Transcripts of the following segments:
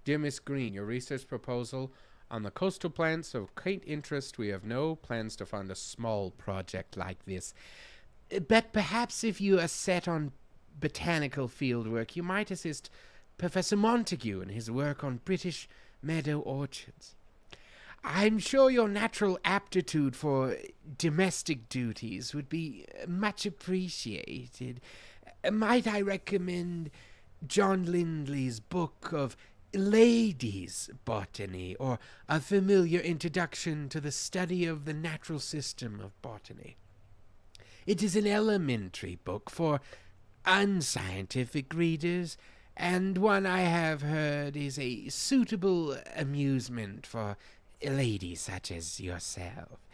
Dear Miss Green, your research proposal on the coastal plants of great interest. We have no plans to fund a small project like this. But perhaps if you are set on botanical fieldwork, you might assist Professor Montague in his work on British meadow orchards. I'm sure your natural aptitude for domestic duties would be much appreciated. Might I recommend John Lindley's book of Ladies' Botany, or A Familiar Introduction to the Study of the Natural System of Botany? It is an elementary book for unscientific readers, and one I have heard is a suitable amusement for ladies such as yourself,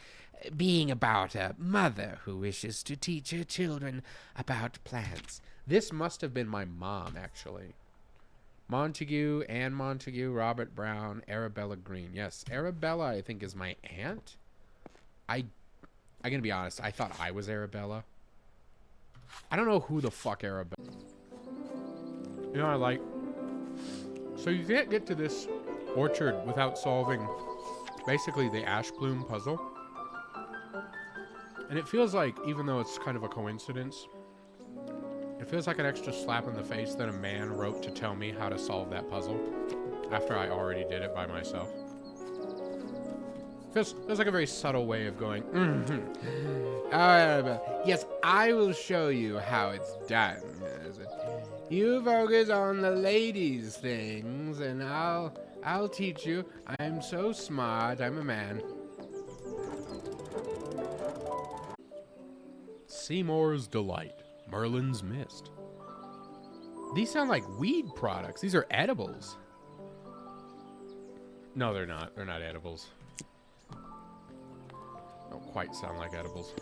being about a mother who wishes to teach her children about plants. This must have been my mom, actually. Montague, Anne Montague, Robert Brown, Arabella Green. Yes, Arabella, I think, is my aunt. I'm gonna be honest, I thought I was Arabella. I don't know who the fuck Arabella. You know, I like. So you can't get to this orchard without solving basically the ash bloom puzzle. And it feels like, even though it's kind of a coincidence, it feels like an extra slap in the face that a man wrote to tell me how to solve that puzzle after I already did it by myself. Feels like a very subtle way of going, yes, I will show you how it's done. You focus on the ladies' things, and I'll teach you. I'm so smart. I'm a man. Seymour's Delight. Merlin's Mist. These sound like weed products. These are edibles. No, they're not. They're not edibles. Don't quite sound like edibles.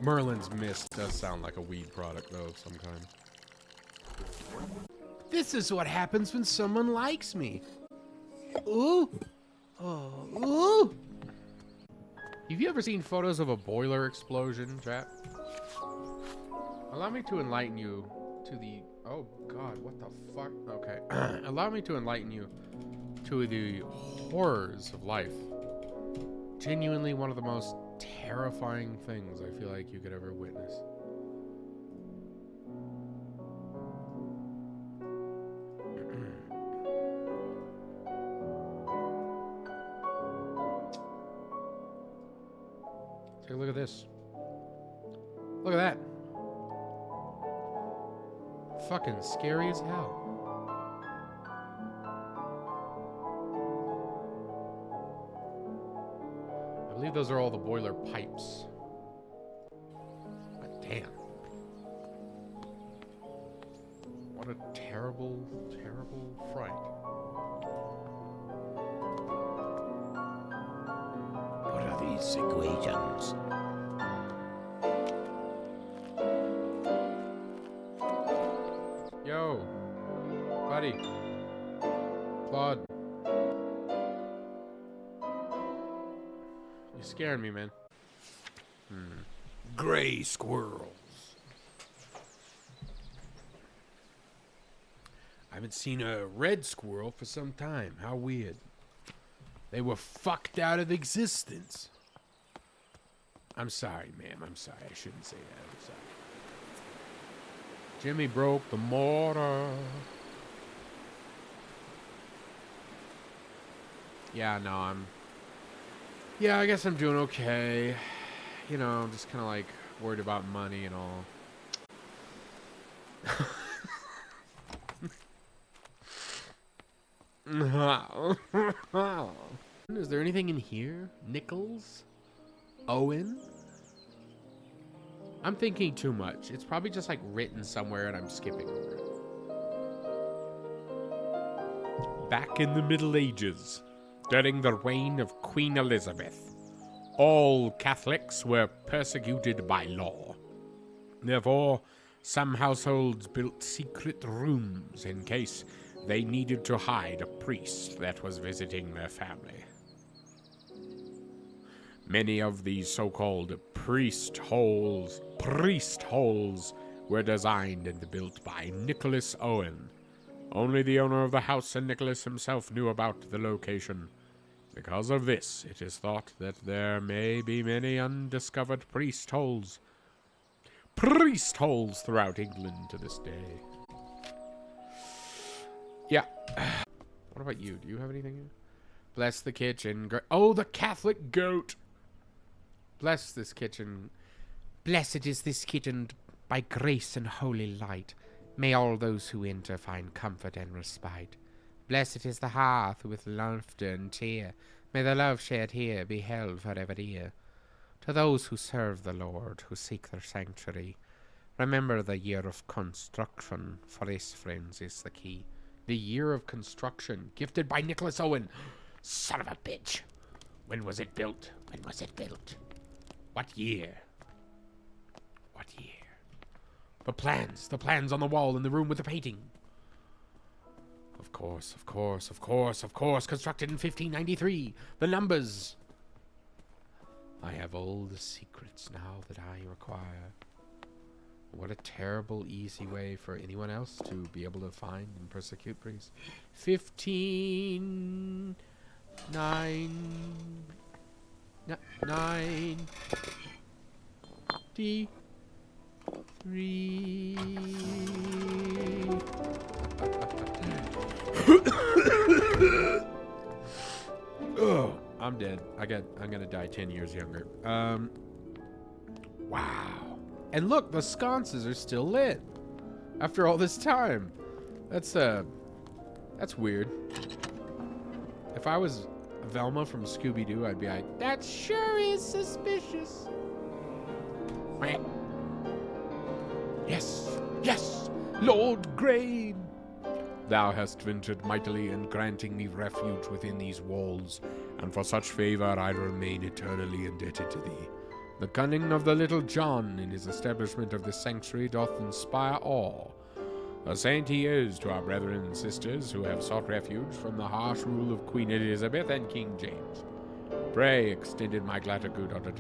Merlin's Mist does sound like a weed product, though, of some kind. This is what happens when someone likes me. Ooh. Oh, ooh. Have you ever seen photos of a boiler explosion, chat? Allow me to enlighten you to the... Oh, God, what the fuck? Okay. Allow me to enlighten you to the horrors of life. Genuinely one of the most terrifying things I feel like you could ever witness. Take a look at this. Look at that. Fucking scary as hell. I believe those are all the boiler pipes. But damn. What a terrible, terrible fright. What are these equations? Yo, buddy. Claude. You're scaring me, man. Gray squirrels. I haven't seen a red squirrel for some time. How weird. They were fucked out of existence. I'm sorry, ma'am. I'm sorry. I shouldn't say that. I'm sorry. Jimmy broke the mortar. Yeah, no, yeah, I guess I'm doing okay. You know, I'm just kind of like worried about money and all. Is there anything in here? Nichols? Owen? I'm thinking too much. It's probably just like written somewhere and I'm skipping over it. Back in the Middle Ages, during the reign of Queen Elizabeth, all Catholics were persecuted by law. Therefore, some households built secret rooms in case they needed to hide a priest that was visiting their family. Many of these so-called priest holes were designed and built by Nicholas Owen, Only the owner of the house and Nicholas himself knew about the location. Because of this, it is thought that there may be many undiscovered priest holes throughout England to this day. Yeah. What about you? Do you have anything? Bless the kitchen. Oh, the Catholic goat. Bless this kitchen. Blessed is this kitchen by grace and holy light. May all those who enter find comfort and respite. Blessed is the hearth with laughter and cheer. May the love shared here be held forever dear. To those who serve the Lord, who seek their sanctuary, remember the year of construction, for this, friends, is the key. The year of construction, gifted by Nicholas Owen. Son of a bitch. When was it built? When was it built? What year? What year? The plans on the wall in the room with the painting. Of course. Constructed in 1593. The numbers. I have all the secrets now that I require. What a terrible, easy way for anyone else to be able to find and persecute priests. 15... 93. Oh, I'm dead. I'm gonna die 10 years younger. Wow. And look, the sconces are still lit after all this time. That's weird. If I was Velma from Scooby-Doo, I'd be like, that sure is suspicious. Yes, Lord Grain. Thou hast ventured mightily in granting me refuge within these walls, and for such favor I remain eternally indebted to thee. The cunning of the little John in his establishment of this sanctuary doth inspire awe. A saint he is to our brethren and sisters who have sought refuge from the harsh rule of Queen Elizabeth and King James. Pray, extended my gratitude unto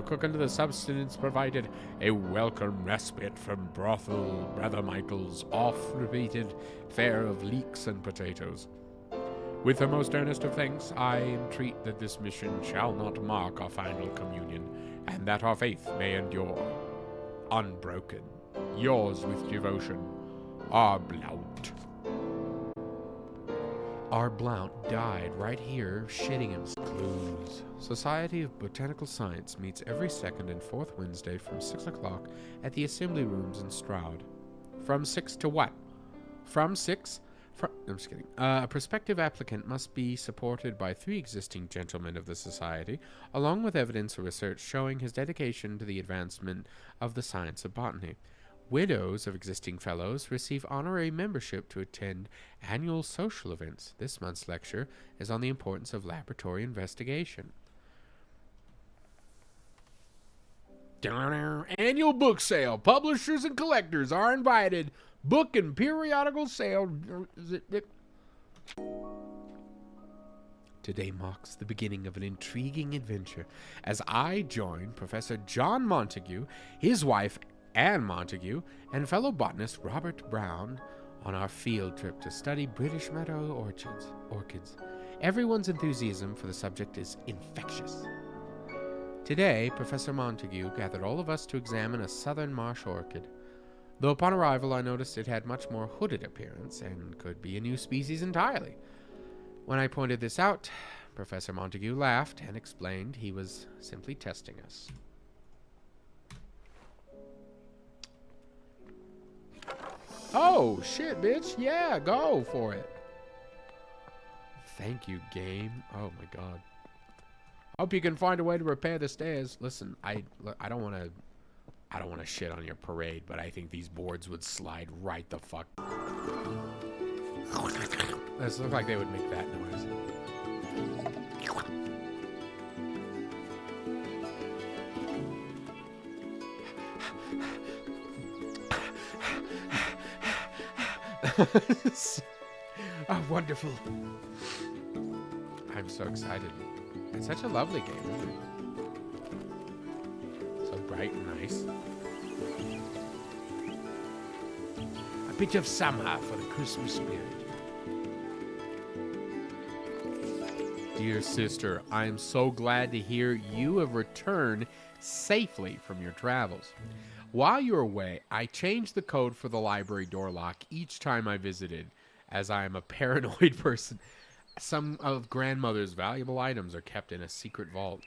cook unto the substance provided, a welcome respite from brothel Brother Michael's oft-repeated fare of leeks and potatoes. With the most earnest of thanks, I entreat that this mission shall not mark our final communion, and that our faith may endure, unbroken. Yours with devotion, R. Blount. R. Blount died right here, shitting himself. Clues. Society of Botanical Science meets every second and fourth Wednesday from 6 o'clock at the Assembly Rooms in Stroud. From 6 to what? From 6? I'm just kidding. A prospective applicant must be supported by 3 existing gentlemen of the Society, along with evidence or research showing his dedication to the advancement of the science of botany. Widows of existing fellows receive honorary membership to attend annual social events. This month's lecture is on the importance of laboratory investigation. Annual book sale. Publishers and collectors are invited. Book and periodical sale. Today marks the beginning of an intriguing adventure as I join Professor John Montague, his wife Anne Montague, and fellow botanist Robert Brown on our field trip to study British meadow orchids. Everyone's enthusiasm for the subject is infectious. Today, Professor Montague gathered all of us to examine a southern marsh orchid. Though upon arrival I noticed it had much more hooded appearance and could be a new species entirely. When I pointed this out, Professor Montague laughed and explained he was simply testing us. Oh, shit, bitch. Yeah, go for it. Thank you, game. Oh, my God. Hope you can find a way to repair the stairs. Listen, I don't want to shit on your parade, but I think these boards would slide right the fuck. This looks like they would make that noise. Oh, wonderful. I'm so excited. It's such a lovely game, isn't it? So bright and nice. bit of summer for the Christmas spirit. Dear sister, I am so glad to hear you have returned safely from your travels. While you were away, I changed the code for the library door lock each time I visited, as I am a paranoid person. Some of grandmother's valuable items are kept in a secret vault.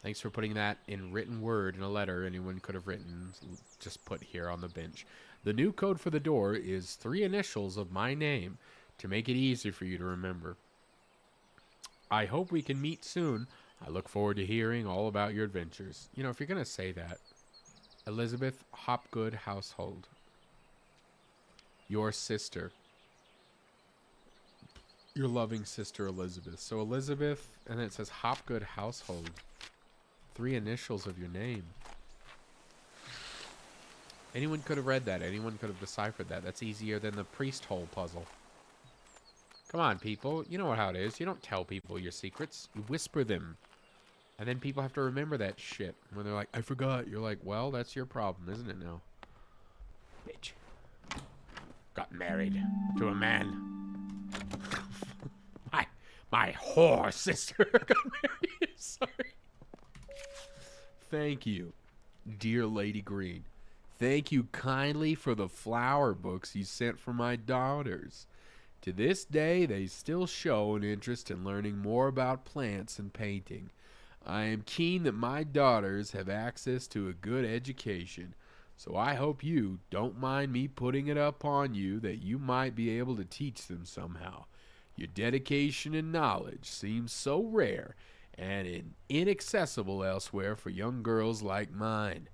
Thanks for putting that in written word in a letter anyone could have written, just put here on the bench. The new code for the door is 3 initials of my name to make it easy for you to remember. I hope we can meet soon. I look forward to hearing all about your adventures. You know, if you're going to say that, Elizabeth Hopgood Household. Your sister. Your loving sister, Elizabeth. So Elizabeth, and then it says Hopgood Household. 3 initials of your name. Anyone could have read that. Anyone could have deciphered that. That's easier than the priest hole puzzle. Come on, people. You know how it is. You don't tell people your secrets. You whisper them. And then people have to remember that shit. When they're like, I forgot. You're like, well, that's your problem, isn't it now? Bitch. Got married to a man. my whore sister got married. Sorry. Thank you, dear Lady Green. Thank you kindly for the flower books you sent for my daughters. To this day, they still show an interest in learning more about plants and painting. I am keen that my daughters have access to a good education, so I hope you don't mind me putting it up on you that you might be able to teach them somehow. Your dedication and knowledge seems so rare and inaccessible elsewhere for young girls like mine.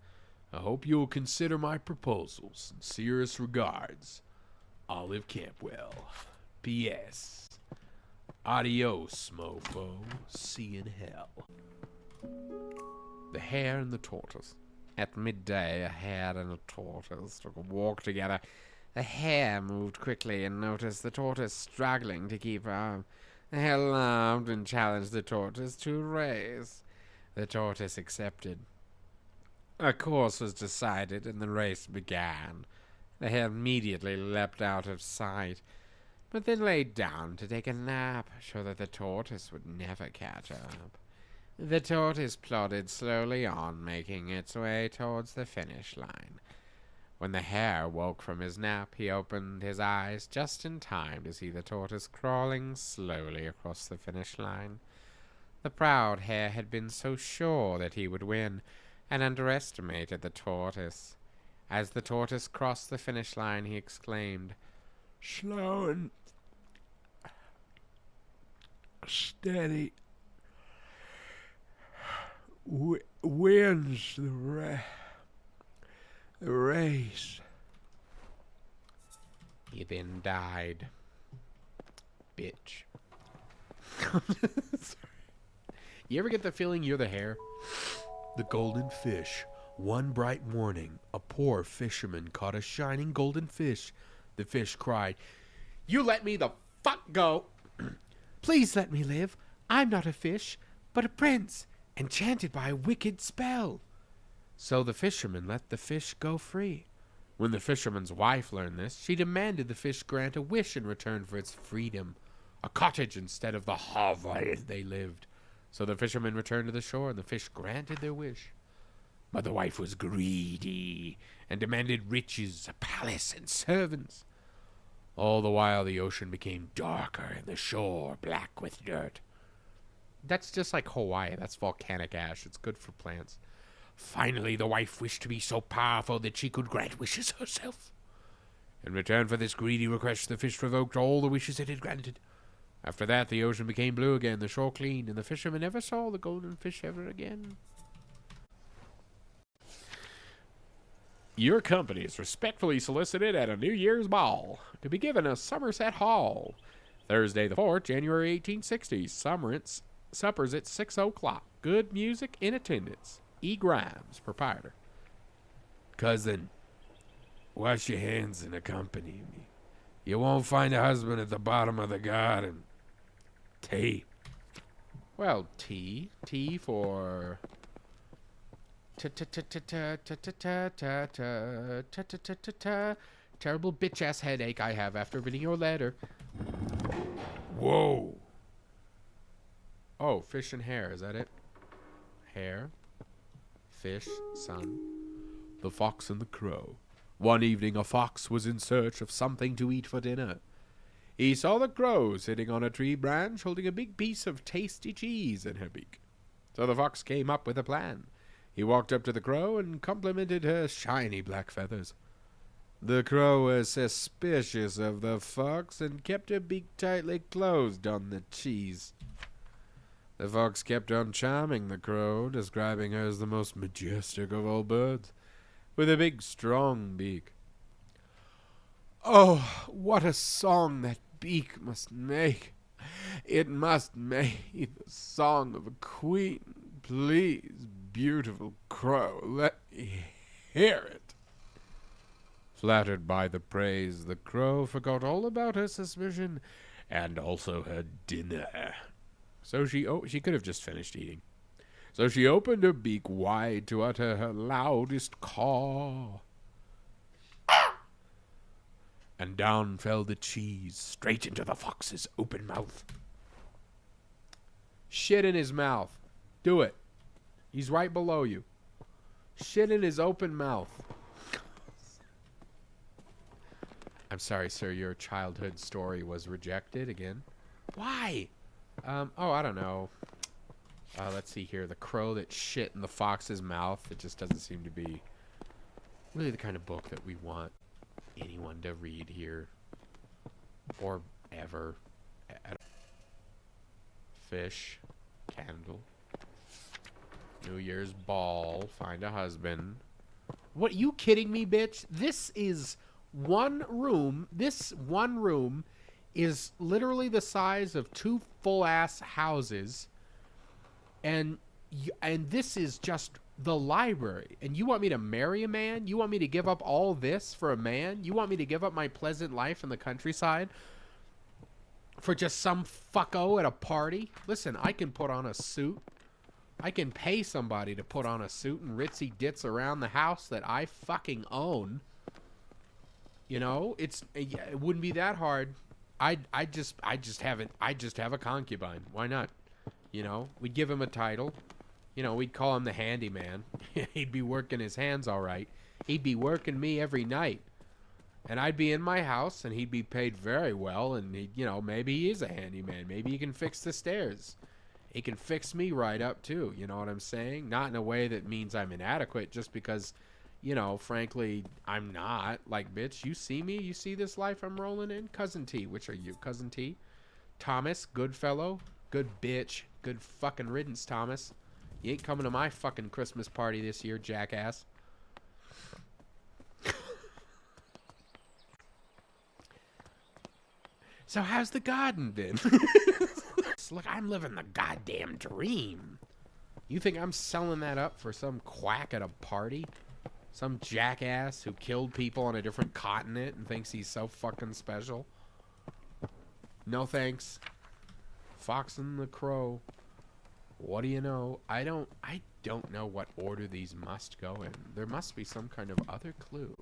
I hope you will consider my proposal. Sincerest regards, Olive Campwell. P.S. Adios, mofo. See you in hell. The Hare and the Tortoise. At midday, a hare and a tortoise took a walk together. The hare moved quickly and noticed the tortoise struggling to keep up. The hare laughed and challenged the tortoise to a race. The tortoise accepted. A course was decided and the race began. The hare immediately leapt out of sight, but then lay down to take a nap, sure that the tortoise would never catch up. The tortoise plodded slowly on, making its way towards the finish line. When the hare woke from his nap, he opened his eyes just in time to see the tortoise crawling slowly across the finish line. The proud hare had been so sure that he would win, and underestimated the tortoise. As the tortoise crossed the finish line, he exclaimed, Slow and steady wins the race. He then died. Bitch. You ever get the feeling you're the hare? The golden fish. One bright morning, a poor fisherman caught a shining golden fish. The fish cried, You let me the fuck go! Please let me live. I'm not a fish, but a prince, enchanted by a wicked spell. So the fisherman let the fish go free. When the fisherman's wife learned this, she demanded the fish grant a wish in return for its freedom, a cottage instead of the hovel they lived. So the fisherman returned to the shore, and the fish granted their wish. But the wife was greedy and demanded riches, a palace, and servants. All the while the ocean became darker and the shore black with dirt. That's just like Hawaii. That's volcanic ash. It's good for plants. Finally, the wife wished to be so powerful that she could grant wishes herself. In return for this greedy request, the fish revoked all the wishes it had granted. After that, the ocean became blue again, the shore clean, and the fisherman never saw the golden fish ever again. Your company is respectfully solicited at a New Year's ball to be given at Somerset Hall, Thursday the 4th, January 1860. Suppers at 6 o'clock. Good music in attendance. E. Grimes, proprietor. Cousin, wash your hands and accompany me. You won't find a husband at the bottom of the garden. Tea. Well, tea for terrible bitch-ass headache I have after reading your letter. Whoa. Oh, fish and hare, is that it? Hare, fish, sun. The Fox and the Crow. One evening a fox was in search of something to eat for dinner. He saw the crow sitting on a tree branch holding a big piece of tasty cheese in her beak. So the fox came up with a plan. He walked up to the crow and complimented her shiny black feathers. The crow was suspicious of the fox and kept her beak tightly closed on the cheese. The fox kept on charming the crow, describing her as the most majestic of all birds, with a big, strong beak. Oh, what a song that beak must make! It must make the song of a queen. Please, beautiful crow, let me hear it. Flattered by the praise, the crow forgot all about her suspicion and also her dinner. So she could have just finished eating. So she opened her beak wide to utter her loudest caw. And down fell the cheese, straight into the fox's open mouth. Shit in his mouth. Do it. He's right below you. Shit in his open mouth. I'm sorry, sir. Your childhood story was rejected again. Why? I don't know. Let's see here. The crow that shit in the fox's mouth. It just doesn't seem to be really the kind of book that we want anyone to read here. Or ever. Fish. Candle. New Year's ball. Find a husband. What, you kidding me, bitch? This is one room. This one room is literally the size of 2 full-ass houses. And this is just the library. And you want me to marry a man? You want me to give up all this for a man? You want me to give up my pleasant life in the countryside for just some fucko at a party? Listen, I can put on a suit. I can pay somebody to put on a suit and ritzy ditz around the house that I fucking own. You know, it wouldn't be that hard. I just have a concubine. Why not? You know, we'd give him a title. You know, we'd call him the handyman. He'd be working his hands all right. He'd be working me every night. And I'd be in my house, and he'd be paid very well, and maybe he is a handyman. Maybe he can fix the stairs. He can fix me right up, too. You know what I'm saying? Not in a way that means I'm inadequate, just because, frankly, I'm not. Like, bitch, you see me? You see this life I'm rolling in? Cousin T. Which are you? Cousin T? Thomas, good fellow? Good bitch. Good fucking riddance, Thomas. You ain't coming to my fucking Christmas party this year, jackass. So how's the garden been? Look, I'm living the goddamn dream. You think I'm selling that up for some quack at a party? Some jackass who killed people on a different continent and thinks he's so fucking special? No thanks. Fox and the Crow. What do you know? I don't know what order these must go in. There must be some kind of other clue.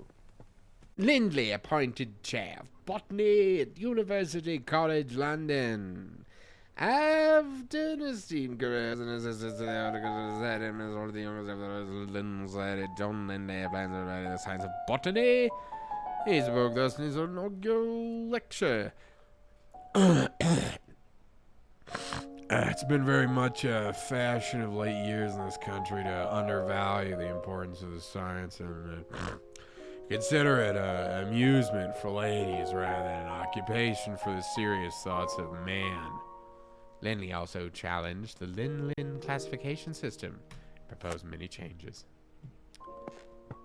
Lindley appointed chair of Botany at University College London. After an esteemed career as an assistant to the articles that him as one of the youngest of the John Lindley plans to write the science of botany. He spoke thus in his inaugural lecture. It's been very much a fashion of late years in this country to undervalue the importance of the science and consider it an amusement for ladies rather than an occupation for the serious thoughts of man. Lindley also challenged the Lin classification system, proposed many changes.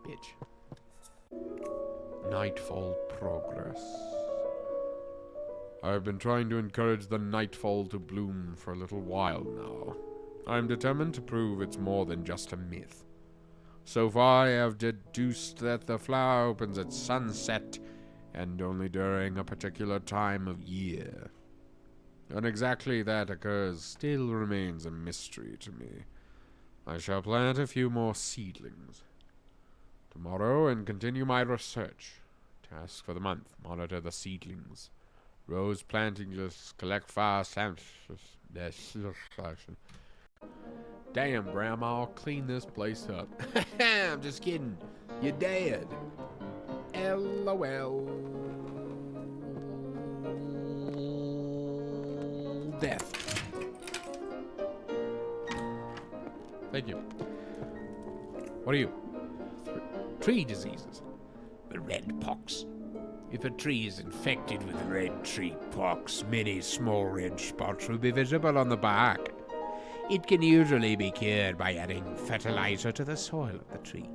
Bitch. Nightfall progress. I've been trying to encourage the nightfall to bloom for a little while now. I'm determined to prove it's more than just a myth. So far, I have deduced that the flower opens at sunset and only during a particular time of year. When exactly that occurs still remains a mystery to me. I shall plant a few more seedlings tomorrow and continue my research. Ask for the month. Monitor the seedlings. Rose planting, just collect 5 cents. Damn, Grandma, clean this place up. I'm just kidding. You're dead. LOL. Death. Thank you. What are you? Tree diseases. The red pox. If a tree is infected with red tree pox, many small red spots will be visible on the bark. It can usually be cured by adding fertilizer to the soil of the tree.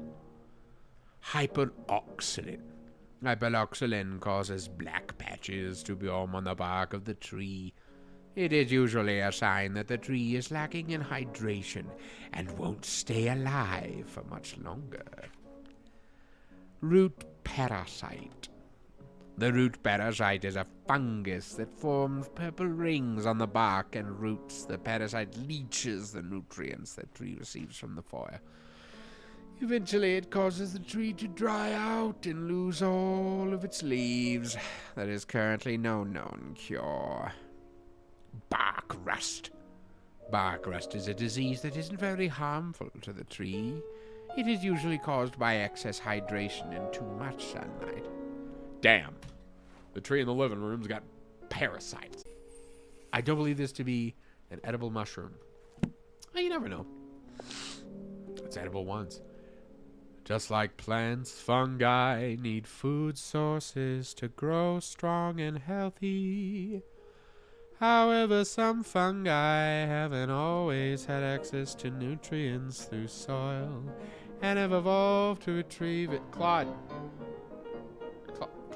Hyperoxylin. Hyperoxylin causes black patches to form on the bark of the tree. It is usually a sign that the tree is lacking in hydration and won't stay alive for much longer. Root parasite. The root parasite is a fungus that forms purple rings on the bark and roots. The parasite leaches the nutrients the tree receives from the fire. Eventually, it causes the tree to dry out and lose all of its leaves. There is currently no known cure. Bark rust. Bark rust is a disease that isn't very harmful to the tree. It is usually caused by excess hydration and too much sunlight. Damn. The tree in the living room's got parasites. I don't believe this to be an edible mushroom. Well, you never know. It's edible once. Just like plants, fungi need food sources to grow strong and healthy. However, some fungi haven't always had access to nutrients through soil and have evolved to retrieve it. Claude,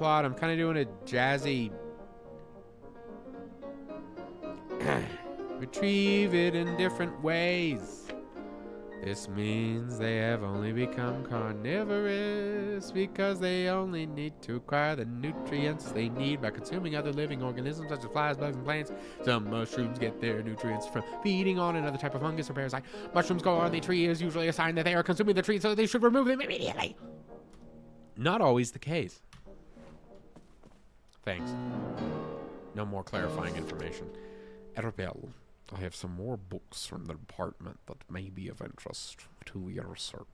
I'm kind of doing a jazzy... retrieve it in different ways. This means they have only become carnivorous because they only need to acquire the nutrients they need by consuming other living organisms such as flies, bugs, and plants. Some mushrooms get their nutrients from feeding on another type of fungus or parasite. Mushrooms grow on the tree is usually a sign that they are consuming the tree, so they should remove them immediately. Not always the case. Thanks. No more clarifying information. Arabelle, I have some more books from the department that may be of interest to your research.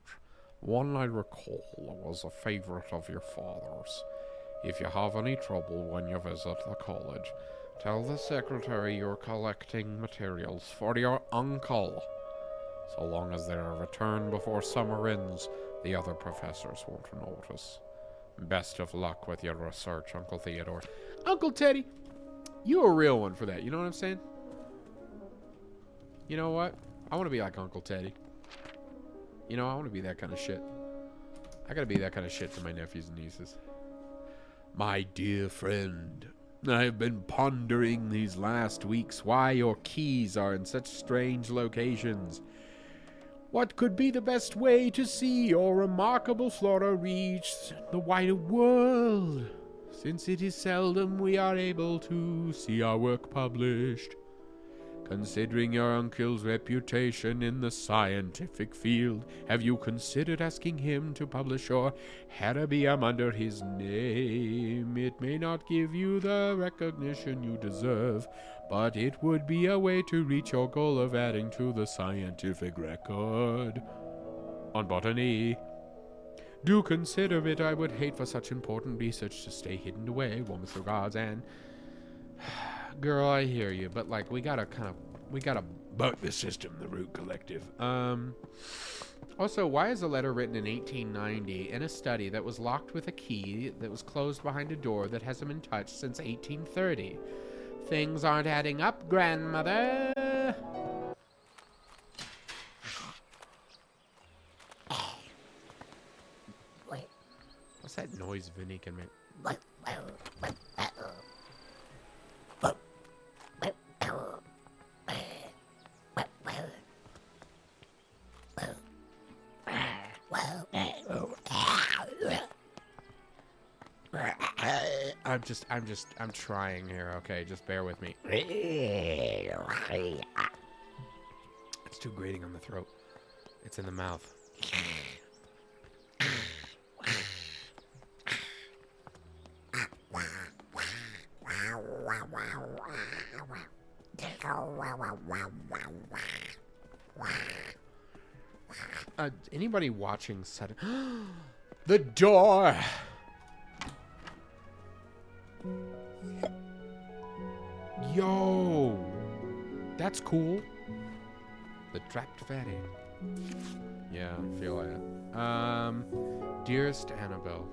One I recall was a favorite of your father's. If you have any trouble when you visit the college, tell the secretary you're collecting materials for your uncle. So long as they are returned before summer ends, the other professors won't notice. Best of luck with your research, Uncle Theodore. Uncle Teddy, you're a real one for that, you know what I'm saying? You know what? I want to be like Uncle Teddy. You know, I want to be that kind of shit. I gotta be that kind of shit to my nephews and nieces. My dear friend, I have been pondering these last weeks why your keys are in such strange locations. What could be the best way to see your remarkable flora reach the wider world, since it is seldom we are able to see our work published? Considering your uncle's reputation in the scientific field, have you considered asking him to publish your Herabium under his name? It may not give you the recognition you deserve, but it would be a way to reach your goal of adding to the scientific record on Botany. Do consider it. I would hate for such important research to stay hidden away. Warmest regards, and... Girl, I hear you, but like we gotta bug the system, the Root Collective. Also, why is a letter written in 1890 in a study that was locked with a key that was closed behind a door that hasn't been touched since 1830? Things aren't adding up, grandmother. What's that noise Vinny can make? I'm trying here, okay? Just bear with me. It's too grating on the throat. It's in the mouth. Anybody watching said The door! Yo! That's cool. The trapped fairy. Yeah, I feel it. Dearest Annabelle,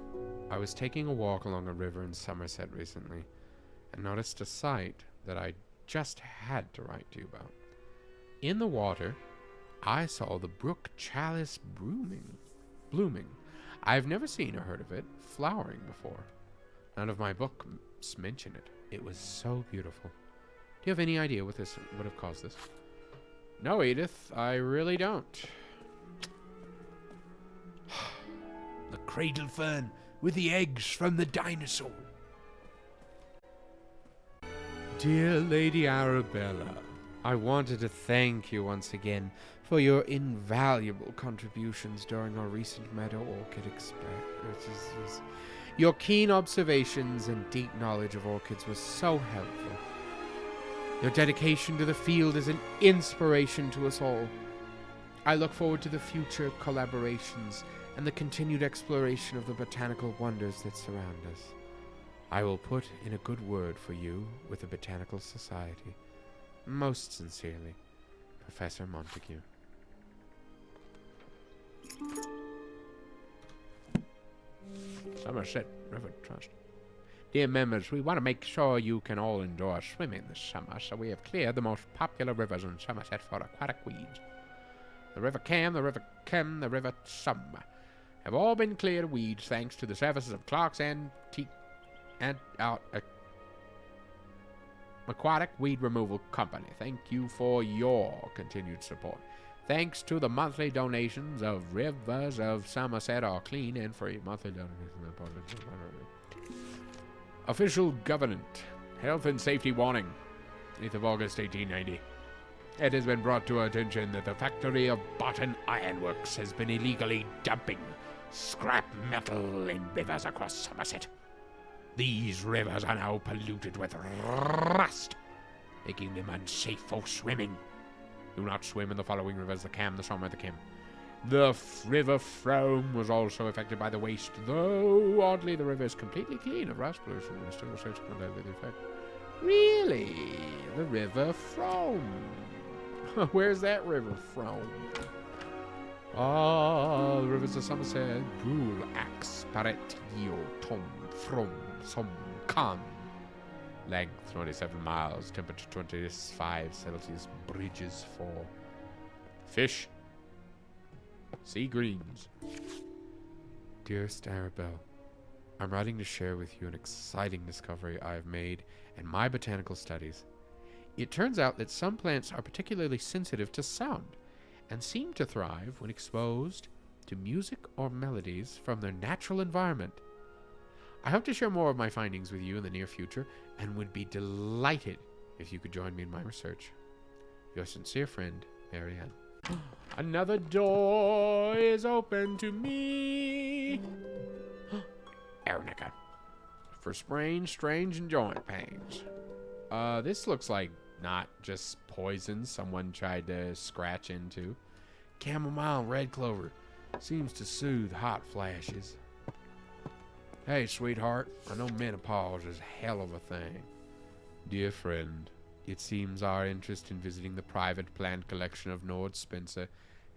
I was taking a walk along a river in Somerset recently and noticed a sight that I just had to write to you about. In the water, I saw the brook chalice blooming. I've never seen or heard of it flowering before. None of my books mention it. It was so beautiful. Do you have any idea what this would have caused this? No, Edith, I really don't. The cradle fern with the eggs from the dinosaur. Dear Lady Arabella, I wanted to thank you once again for your invaluable contributions during our recent Meadow Orchid experiment. Your keen observations and deep knowledge of orchids was so helpful. Your dedication to the field is an inspiration to us all. I look forward to the future collaborations and the continued exploration of the botanical wonders that surround us. I will put in a good word for you with the Botanical Society. Most sincerely, Professor Montague. Somerset River Trust. Dear members, we want to make sure you can all enjoy swimming this summer, so we have cleared the most popular rivers in Somerset for aquatic weeds. The River Cam, the River Kem, the River Somme have all been cleared of weeds thanks to the services of Clark's Aquatic Weed Removal Company. Thank you for your continued support. Thanks to the monthly donations of Rivers of Somerset are clean and free. Monthly donations. Official Government. Health and Safety Warning. 8th of August, 1890. It has been brought to our attention that the factory of Botany Ironworks has been illegally dumping scrap metal in rivers across Somerset. These rivers are now polluted with rust, making them unsafe for swimming. Do not swim in the following rivers: the Cam, the Somme, and the Kem. The River Frome was also affected by the waste, though oddly the river is completely clean of rust pollution and still researching on the effect. Really? The River Frome? Where's that river from? The rivers of Somerset: Brule, Axe, Parret, Yeo, Tom, From, Som, Khan. Length 27 miles, temperature 25 Celsius, bridges 4. Fish. Sea greens. Dearest Arabelle, I'm writing to share with you an exciting discovery I have made in my botanical studies. It turns out that some plants are particularly sensitive to sound and seem to thrive when exposed to music or melodies from their natural environment. I hope to share more of my findings with you in the near future and would be delighted if you could join me in my research. Your sincere friend, Marianne. Another door is open to me. Arnica. For sprains, strange, and joint pains. This looks like not just poison someone tried to scratch into. Chamomile and red clover. Seems to soothe hot flashes. Hey, sweetheart, I know menopause is hell of a thing. Dear friend, it seems our interest in visiting the private plant collection of Nord Spencer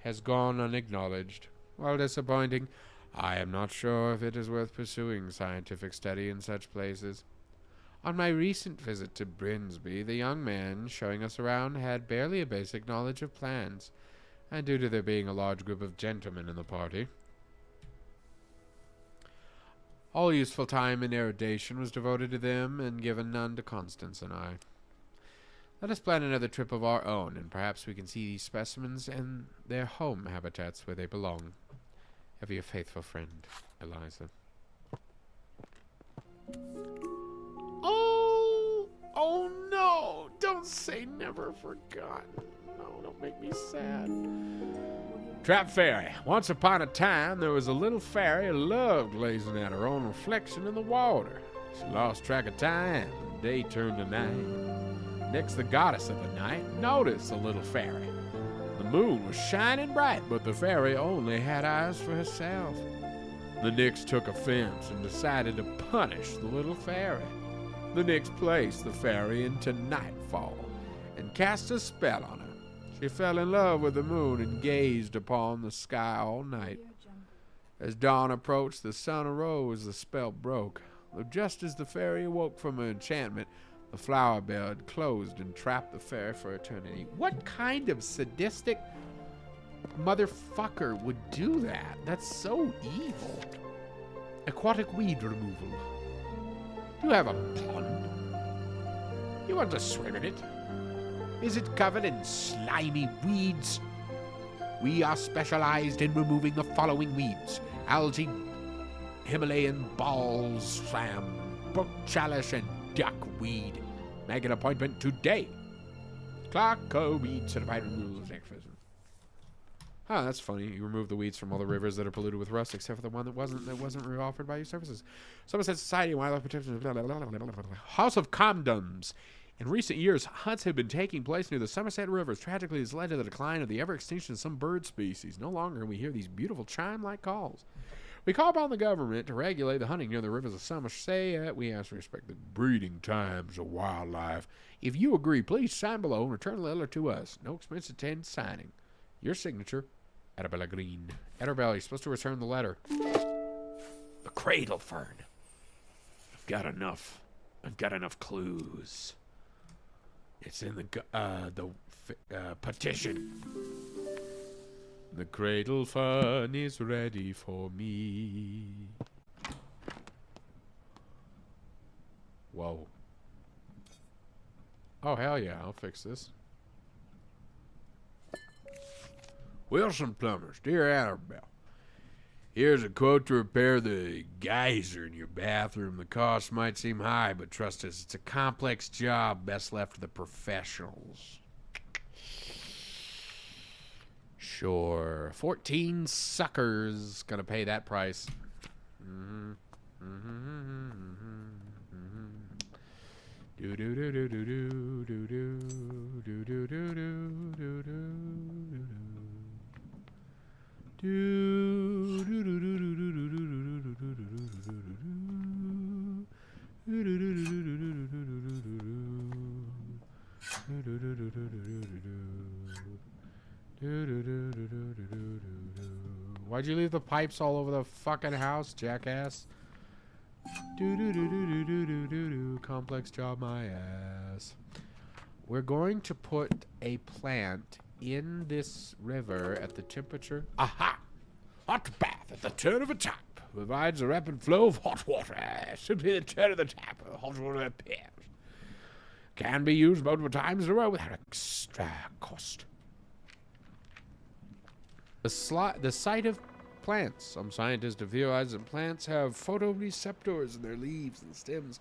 has gone unacknowledged. While disappointing, I am not sure if it is worth pursuing scientific study in such places. On my recent visit to Brinsby, the young man showing us around had barely a basic knowledge of plants, and due to there being a large group of gentlemen in the party, all useful time and erudition was devoted to them and given none to Constance and I. Let us plan another trip of our own, and perhaps we can see these specimens in their home habitats where they belong. Ever your faithful friend, Eliza. Oh no! Don't say never forgotten. No, don't make me sad. Trap Fairy. Once upon a time, there was a little fairy who loved gazing at her own reflection in the water. She lost track of time, and day turned to night. Nyx, the goddess of the night, noticed the little fairy. The moon was shining bright, but the fairy only had eyes for herself. The Nyx took offense and decided to punish the little fairy. The Nyx placed the fairy into nightfall and cast a spell on her. She fell in love with the moon and gazed upon the sky all night. As dawn approached, the sun arose, the spell broke. But just as the fairy awoke from her enchantment, the flower bed closed and trapped the fairy for eternity. What kind of sadistic motherfucker would do that? That's so evil. Aquatic weed removal. You have a pond. You want to swim in it? Is it covered in slimy weeds? We are specialized in removing the following weeds: algae, Himalayan balsam, brook chalice, and duckweed. Make an appointment today. Clarko Weed Certified Removals Expert. Huh, that's funny. You remove the weeds from all the rivers that are polluted with rust, except for the one that wasn't offered by your services. Somerset Society and Wildlife Protection. House of Condoms. In recent years, hunts have been taking place near the Somerset rivers. Tragically, this led to the decline of the ever-extinction of some bird species. No longer can we hear these beautiful chime-like calls. We call upon the government to regulate the hunting near the rivers of Somerset. We ask to respect the breeding times of wildlife. If you agree, please sign below and return the letter to us. No expense attends signing. Your signature, Arabella Green. Arabella, you're supposed to return the letter. The cradle fern. I've got enough clues. It's in the petition. The cradle fern is ready for me. Whoa. Oh, hell yeah, I'll fix this. Wilson Plumbers, dear Annabelle. Here's a quote to repair the geyser in your bathroom. The cost might seem high, but trust us, it's a complex job best left to the professionals. Sure. 14 suckers gonna pay that price. Do do do do do do do do do do do do do do. Why'd you leave the pipes all over the fucking house, jackass? Complex job, my ass. We're going to put a plant in this river at the temperature. Aha! Hot bath at the turn of a tap provides a rapid flow of hot water. Simply the turn of the tap, hot water appears. Can be used multiple times in a row without extra cost. The sight of plants. Some scientists have theorized that plants have photoreceptors in their leaves and stems,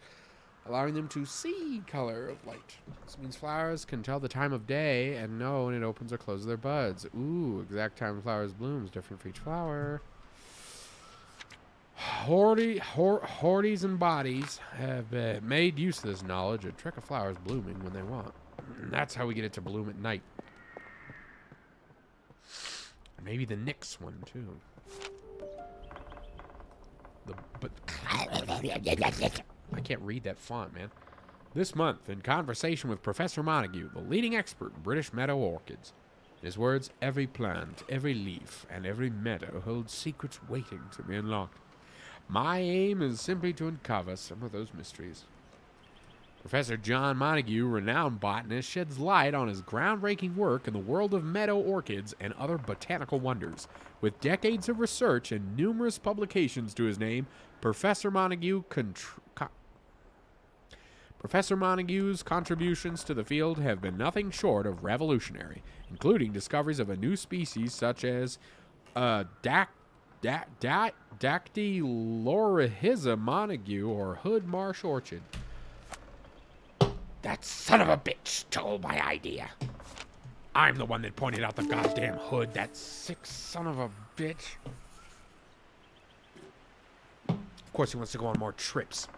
allowing them to see color of light. This means flowers can tell the time of day and know when it opens or closes their buds. Ooh, exact time flowers bloom is different for each flower. Horties and bodies have made use of this knowledge and trick a flower's blooming when they want. And that's how we get it to bloom at night. Maybe the Nyx one, too. I can't read that font, man. This month, in conversation with Professor Montague, the leading expert in British meadow orchids. In his words, every plant, every leaf, and every meadow holds secrets waiting to be unlocked. My aim is simply to uncover some of those mysteries. Professor John Montague, renowned botanist, sheds light on his groundbreaking work in the world of meadow orchids and other botanical wonders. With decades of research and numerous publications to his name, Professor Montague's contributions to the field have been nothing short of revolutionary, including discoveries of a new species such as Dactylorhiza Montague or hood marsh orchid. That son of a bitch stole my idea. I'm the one that pointed out the goddamn hood. That sick son of a bitch. Of course he wants to go on more trips.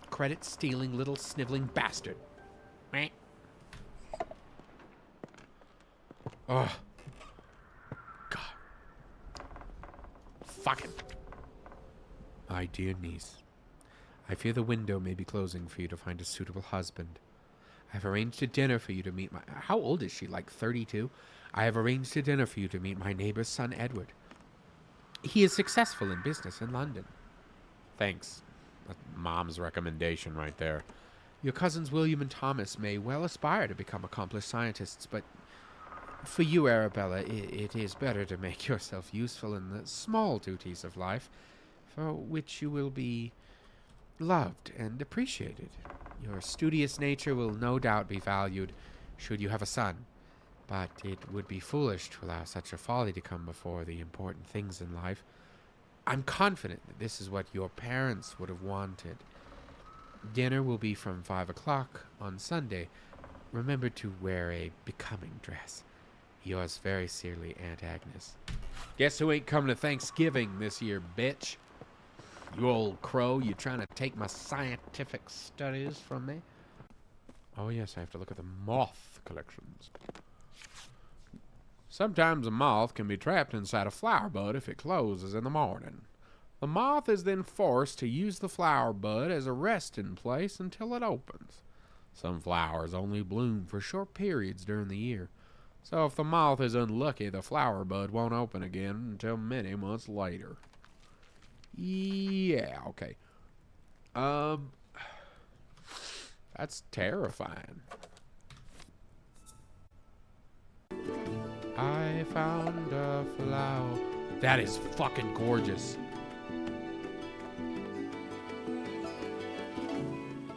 Credit-stealing little sniveling bastard. Meh. Oh. God. Fucking. My dear niece, I fear the window may be closing for you to find a suitable husband. I have arranged a dinner for you to meet my... How old is she? Like 32? I have arranged a dinner for you to meet my neighbor's son, Edward. He is successful in business in London. Thanks. That's Mom's recommendation right there. Your cousins William and Thomas may well aspire to become accomplished scientists, but for you, Arabella, it is better to make yourself useful in the small duties of life, for which you will be loved and appreciated. Your studious nature will no doubt be valued should you have a son, but it would be foolish to allow such a folly to come before the important things in life. I'm confident that this is what your parents would have wanted. Dinner will be from 5 o'clock on Sunday. Remember to wear a becoming dress. Yours very sincerely, Aunt Agnes. Guess who ain't coming to Thanksgiving this year, bitch? You old crow, you trying to take my scientific studies from me? Oh yes, I have to look at the moth collections. Sometimes a moth can be trapped inside a flower bud if it closes in the morning. The moth is then forced to use the flower bud as a resting place until it opens. Some flowers only bloom for short periods during the year, so if the moth is unlucky, the flower bud won't open again until many months later. Yeah, okay. That's terrifying. I found a flower. That is fucking gorgeous.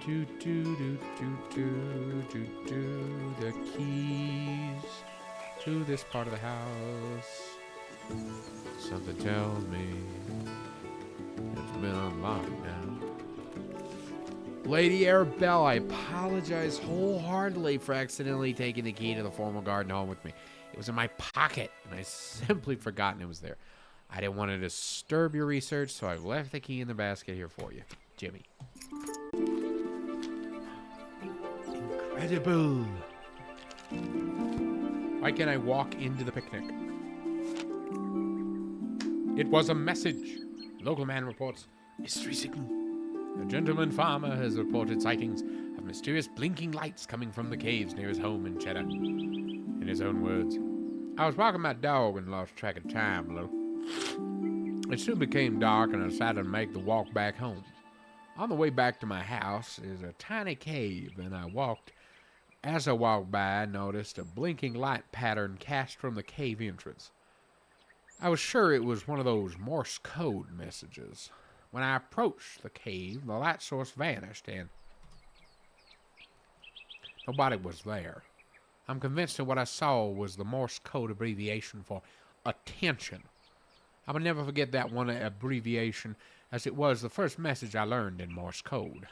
Do do do do do do do. The keys to this part of the house. Something tells me it's been unlocked now. Lady Arabella, I apologize wholeheartedly for accidentally taking the key to the formal garden home with me. It was in my pocket, and I simply forgotten it was there. I didn't want to disturb your research, so I've left the key in the basket here for you. Jimmy. Incredible. Why can't I walk into the picnic? It was a message. Local man reports mystery signal. A gentleman farmer has reported sightings of mysterious blinking lights coming from the caves near his home in Cheddar. In his own words, I was walking my dog and lost track of time a little. It soon became dark and I decided to make the walk back home. On the way back to my house is a tiny cave, and as I walked by, I noticed a blinking light pattern cast from the cave entrance. I was sure it was one of those Morse code messages. When I approached the cave, the light source vanished and nobody was there. I'm convinced that what I saw was the Morse code abbreviation for attention. I will never forget that one abbreviation, as it was the first message I learned in Morse code.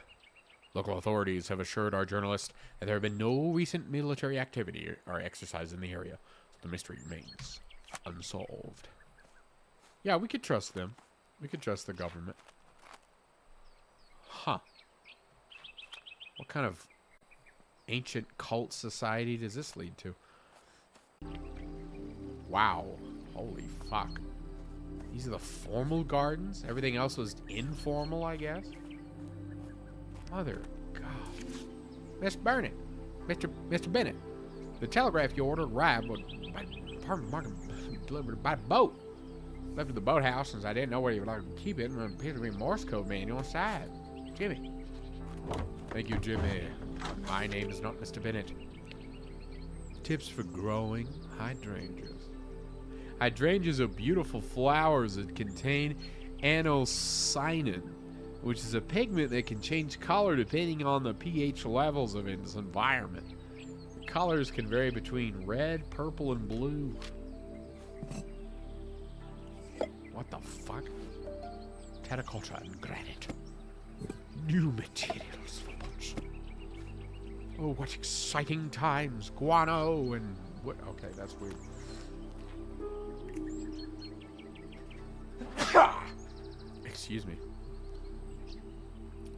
Local authorities have assured our journalist that there have been no recent military activity or exercise in the area. The mystery remains unsolved. Yeah, we could trust them. We could trust the government. Huh. What kind of ancient cult society does this lead to? Wow. Holy fuck. These are the formal gardens? Everything else was informal, I guess? Mother God. Miss Burnett. Mr. Bennett. The telegraph you ordered arrived delivered by boat. Left at the boathouse since I didn't know where you would like to keep it, and it appeared to be a Morse code manual inside. Jimmy. Thank you, Jimmy. My name is not Mr. Bennett. Tips for growing hydrangeas. Hydrangeas are beautiful flowers that contain anthocyanin, which is a pigment that can change color depending on the pH levels of its environment. The colors can vary between red, purple, and blue. What the fuck? Terracotta and granite. New materials for books. Oh, what exciting times. Guano and... what? Okay, that's weird. Excuse me.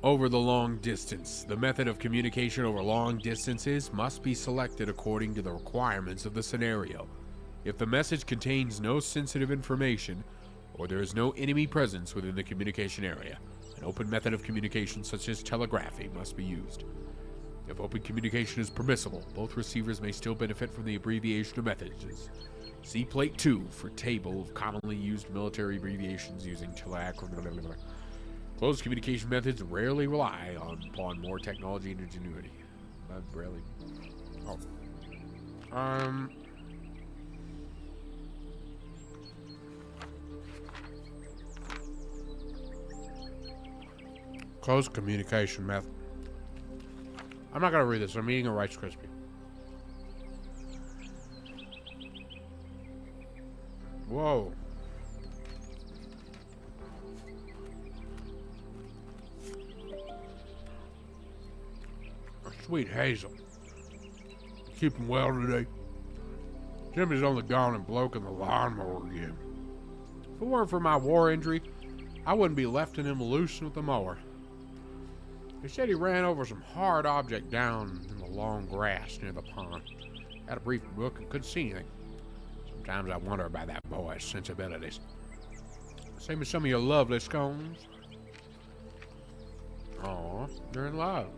Over the long distance. The method of communication over long distances must be selected according to the requirements of the scenario. If the message contains no sensitive information, or there is no enemy presence within the communication area, an open method of communication such as telegraphy must be used. If open communication is permissible, both receivers may still benefit from the abbreviation of messages. See Plate 2 for table of commonly used military abbreviations using telegraphy. Closed communication methods rarely rely upon more technology and ingenuity. Rarely. Closed communication method. I'm not gonna read this. I'm eating a Rice Krispie. Whoa. A sweet hazel. Keep him well today. Jimmy's only gone and broken the lawnmower again. If it weren't for my war injury, I wouldn't be lefting him loose with the mower. He said he ran over some hard object down in the long grass near the pond. Had a brief look and couldn't see anything. Sometimes I wonder about that boy's sensibilities. Same as some of your lovely scones. Aw, they're in love.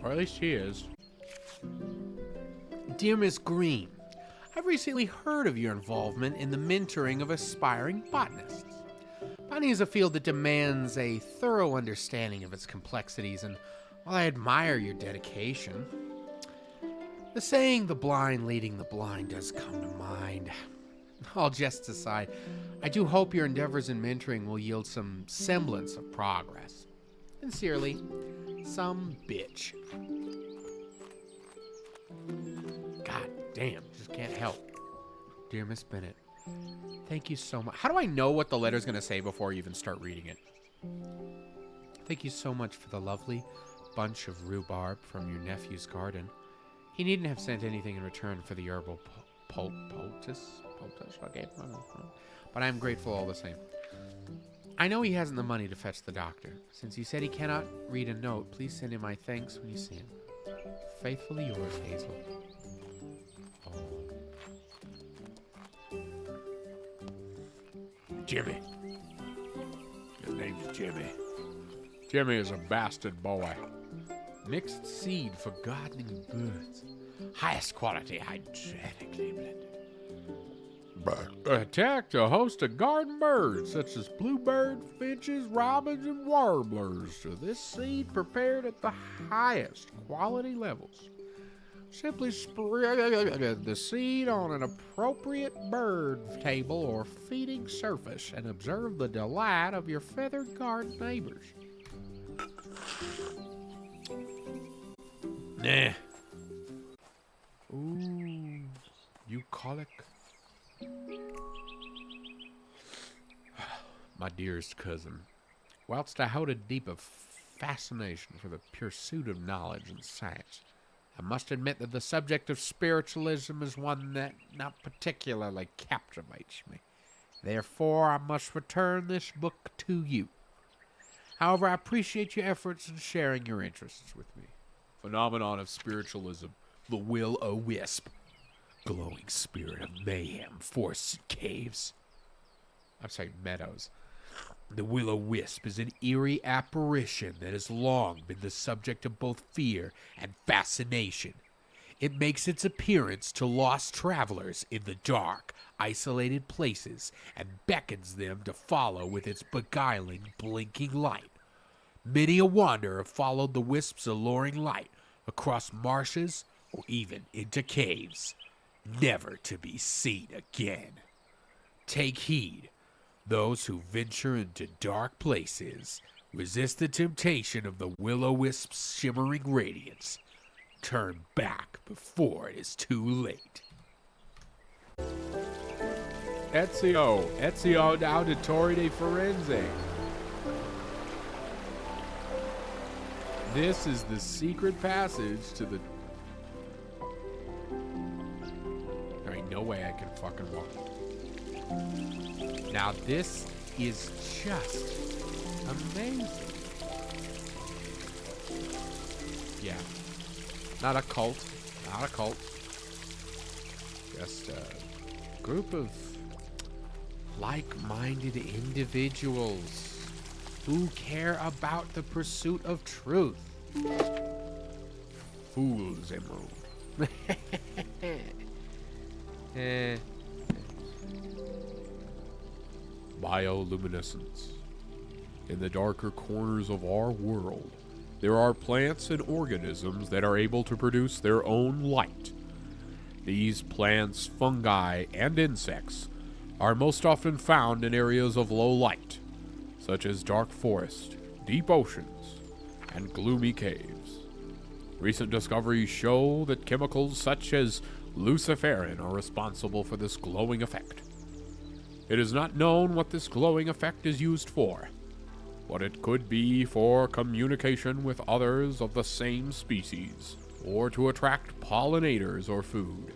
Or at least he is. Dear Miss Green, I've recently heard of your involvement in the mentoring of aspiring botanists. Botany is a field that demands a thorough understanding of its complexities, and while I admire your dedication, the saying, the blind leading the blind, does come to mind. All jests aside, I do hope your endeavors in mentoring will yield some semblance of progress. Sincerely, some bitch. God damn, just can't help. Dear Miss Bennett, thank you so much. How do I know what the letter's going to say before I even start reading it? Thank you so much for the lovely bunch of rhubarb from your nephew's garden. He needn't have sent anything in return for the herbal poultice I gave him, but I am grateful all the same. I know he hasn't the money to fetch the doctor. Since he said he cannot read a note, please send him my thanks when you see him. Faithfully yours, Hazel. Jimmy. His name's Jimmy. Jimmy is a bastard boy. Mixed seed for gardening birds. Highest quality hydrogenically blended. Attacked a host of garden birds, such as bluebird, finches, robins, and warblers. This seed prepared at the highest quality levels. Simply spread the seed on an appropriate bird table or feeding surface and observe the delight of your feathered garden neighbors. Nah. Ooh, bucolic. My dearest cousin, whilst I hold a deep fascination for the pursuit of knowledge and science, I must admit that the subject of spiritualism is one that not particularly captivates me. Therefore, I must return this book to you. However, I appreciate your efforts in sharing your interests with me. Phenomenon of spiritualism, the will-o-wisp, glowing spirit of mayhem, forests and caves. I'm sorry, meadows. The will-o-wisp is an eerie apparition that has long been the subject of both fear and fascination. It makes its appearance to lost travelers in the dark, isolated places and beckons them to follow with its beguiling, blinking light. Many a wanderer have followed the wisp's alluring light across marshes or even into caves, never to be seen again. Take heed. Those who venture into dark places resist the temptation of the will-o-wisp's shimmering radiance. Turn back before it is too late. Ezio Auditori de Firenze. This is the secret passage to the... There ain't no way I can fucking walk. Now this is just amazing. Yeah. Not a cult. Just group of like-minded individuals who care about the pursuit of truth. Fools, Emerald. Eh, Bioluminescence. In the darker corners of our world, there are plants and organisms that are able to produce their own light. These plants, fungi, and insects are most often found in areas of low light, such as dark forest, deep oceans, and gloomy caves. Recent discoveries show that chemicals such as luciferin are responsible for this glowing effect. It is not known what this glowing effect is used for, but it could be for communication with others of the same species, or to attract pollinators or food.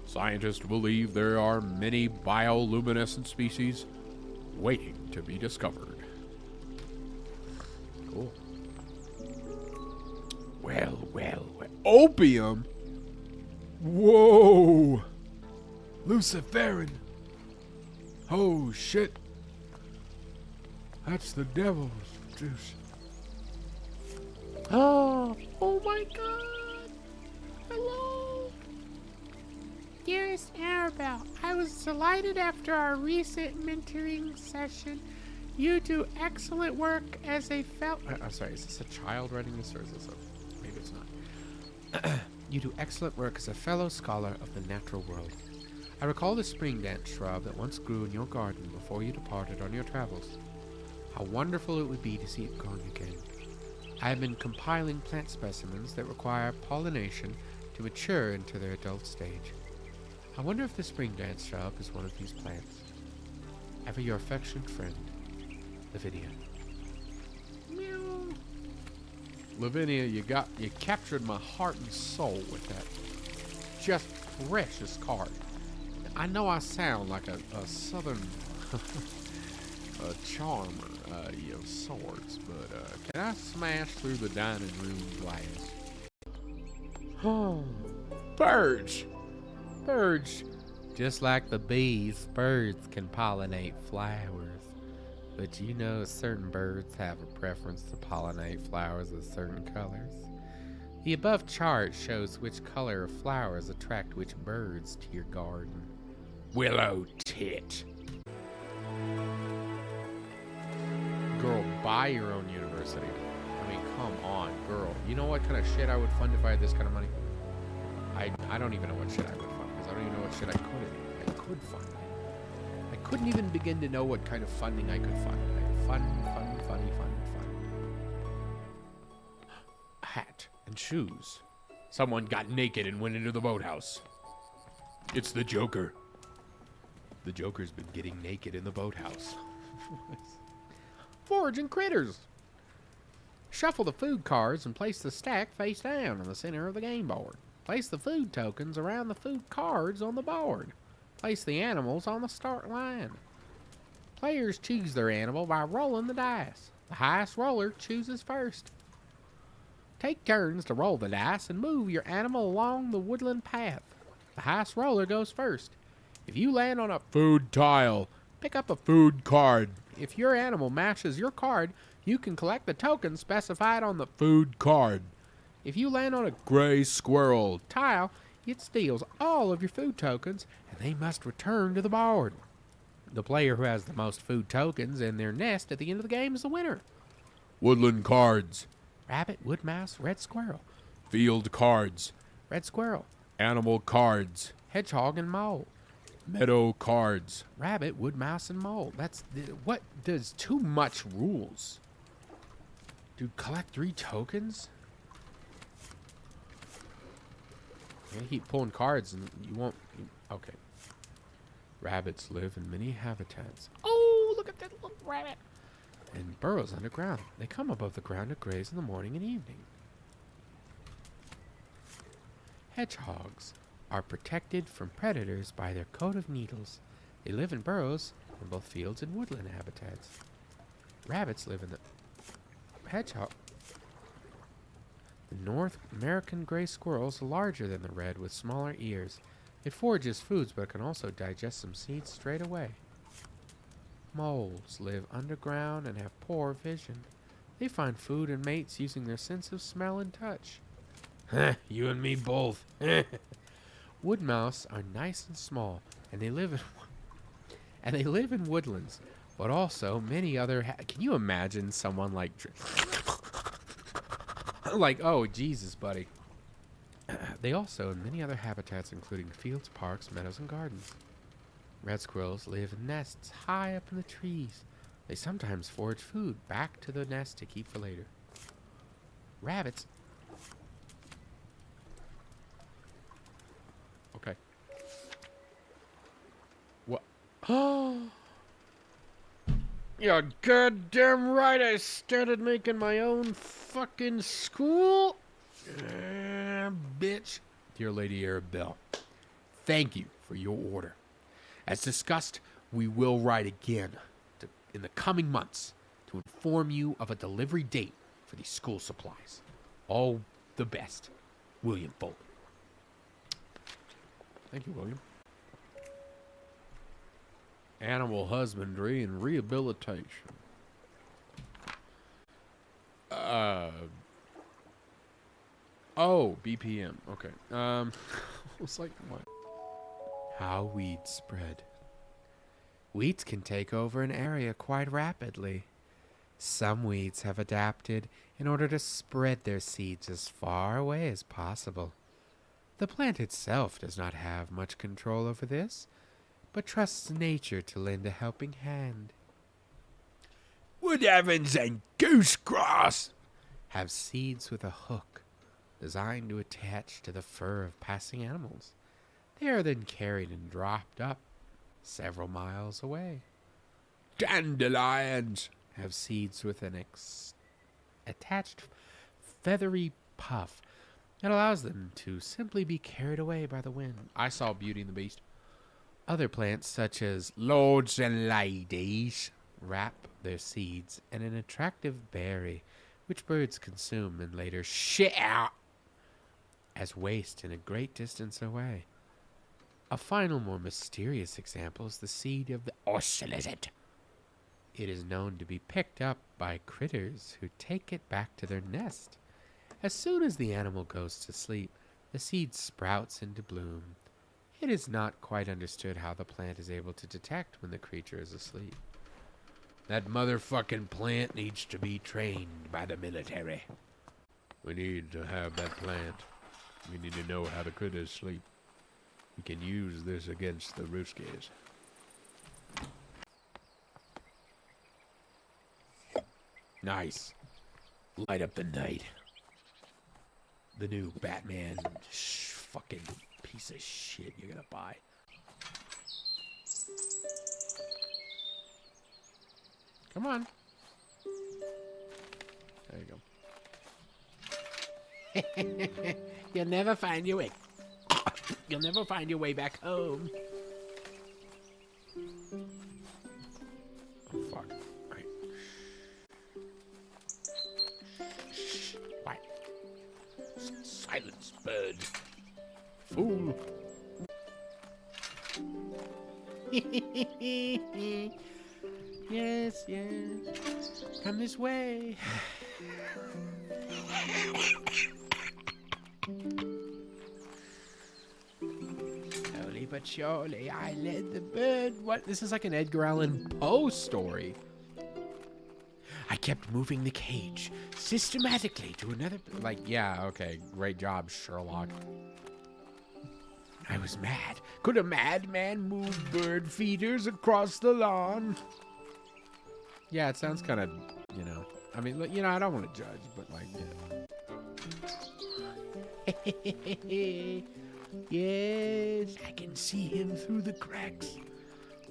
Scientists believe there are many bioluminescent species waiting to be discovered. cool. Well. Opium? Whoa! Luciferin. Oh, shit. That's the devil's juice. Oh my God! Hello! Dearest Arabelle, I was delighted after our recent mentoring session. You do excellent work as a I'm sorry, is this a child writing this or is this a... Maybe it's not. You do excellent work as a fellow scholar of the natural world. I recall the spring dance shrub that once grew in your garden before you departed on your travels. How wonderful it would be to see it growing again. I have been compiling plant specimens that require pollination to mature into their adult stage. I wonder if the spring dance shrub is one of these plants. Ever your affectionate friend, Lavinia. Meow. Lavinia, you captured my heart and soul with that just precious card. I know I sound like a southern a charmer, of sorts, but can I smash through the dining room glass? Oh, Birds! birds. Just like the bees, birds can pollinate flowers. But you know certain birds have a preference to pollinate flowers of certain colors. The above chart shows which color of flowers attract which birds to your garden. Willow tit. Girl, buy your own university. I mean, come on, girl. You know what kind of shit I would fund if I had this kind of money? I don't even know what shit I would fund, because I don't even know what shit I could fund. I couldn't even begin to know what kind of funding I could fund. Fund. A hat and shoes. Someone got naked and went into the boathouse. It's the Joker. The Joker's been getting naked in the boathouse. Foraging critters. Shuffle the food cards and place the stack face down in the center of the game board. Place the food tokens around the food cards on the board. Place the animals on the start line. Players choose their animal by rolling the dice. The highest roller chooses first. Take turns to roll the dice and move your animal along the woodland path. The highest roller goes first. If you land on a Food tile. pick up a Food card. If your animal matches your card, you can collect the tokens specified on the Food card. If you land on a Gray squirrel. tile, it steals all of your food tokens, and they must return to the board. The player who has the most food tokens in their nest at the end of the game is the winner. Woodland cards. Rabbit, wood mouse, red squirrel. Field cards. Red squirrel. Animal cards. Hedgehog and mole. Meadow cards. Rabbit, wood mouse, and mole. What does too much rules? Dude, collect 3 tokens? You keep pulling cards and you won't... Okay. Rabbits live in many habitats. Oh, look at that little rabbit! And burrows underground. They come above the ground to graze in the morning and evening. Hedgehogs are protected from predators by their coat of needles. They live in burrows in both fields and woodland habitats. Rabbits live in the hedgehog. The North American gray squirrels are larger than the red with smaller ears. It forages foods, but it can also digest some seeds straight away. Moles live underground and have poor vision. They find food and mates using their sense of smell and touch. You and me both. Wood mouse are nice and small, and they live in woodlands, but also many other. Can you imagine someone like, like, oh Jesus, buddy? They also in many other habitats, including fields, parks, meadows, and gardens. Red squirrels live in nests high up in the trees. They sometimes forage food back to the nest to keep for later. Rabbits. Okay. What? Oh! You're goddamn right. I started making my own fucking school. Bitch. Dear Lady Arabelle, thank you for your order. As discussed, we will write again in the coming months to inform you of a delivery date for these school supplies. All the best, William Foley. Thank you, William. Animal husbandry and rehabilitation. Oh, BPM. Okay. I was like, what? How weeds spread. Weeds can take over an area quite rapidly. Some weeds have adapted in order to spread their seeds as far away as possible. The plant itself does not have much control over this, but trusts nature to lend a helping hand. Wood heavens and goosegrass Have seeds with a hook designed to attach to the fur of passing animals. They are then carried and dropped up several miles away. Dandelions Have seeds with an attached feathery puff that allows them to simply be carried away by the wind. I saw Beauty and the Beast. Other plants, such as lords and ladies, wrap their seeds in an attractive berry, which birds consume and later shit out as waste in a great distance away. A final, more mysterious example is the seed of the ocelot. It is known to be picked up by critters who take it back to their nest. As soon as the animal goes to sleep, the seed sprouts into bloom. It is not quite understood how the plant is able to detect when the creature is asleep. That motherfucking plant needs to be trained by the military. We need to have that plant. We need to know how the critters sleep. We can use this against the Ruskies. Nice. Light up the night. The new Batman fucking piece of shit you're gonna buy. Come on. There you go. You'll never find your way. You'll never find your way back home. Oh, fuck. Right. Shh. Quiet. Silence, bird. Fool. Yes, yes. Come this way. Slowly but surely, I led the bird. What? This is like an Edgar Allan Poe story. I kept moving the cage systematically to another. Like, yeah, okay. Great job, Sherlock. I was mad. Could a madman move bird feeders across the lawn? Yeah, it sounds kind of, I mean, I don't want to judge, but like, yes, I can see him through the cracks.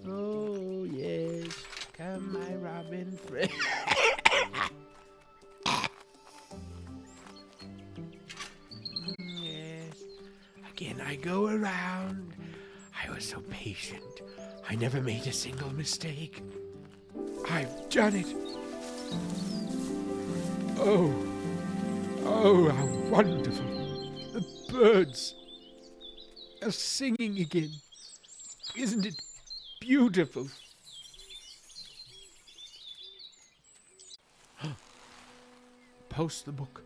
Oh, yes. Come, my robin friend. Yes. Again, I go around. I was so patient. I never made a single mistake. I've done it. Oh, how wonderful. The birds. are singing again. Isn't it beautiful? Post the book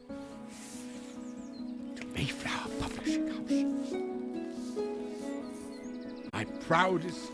to Mayflower Publishing House. My proudest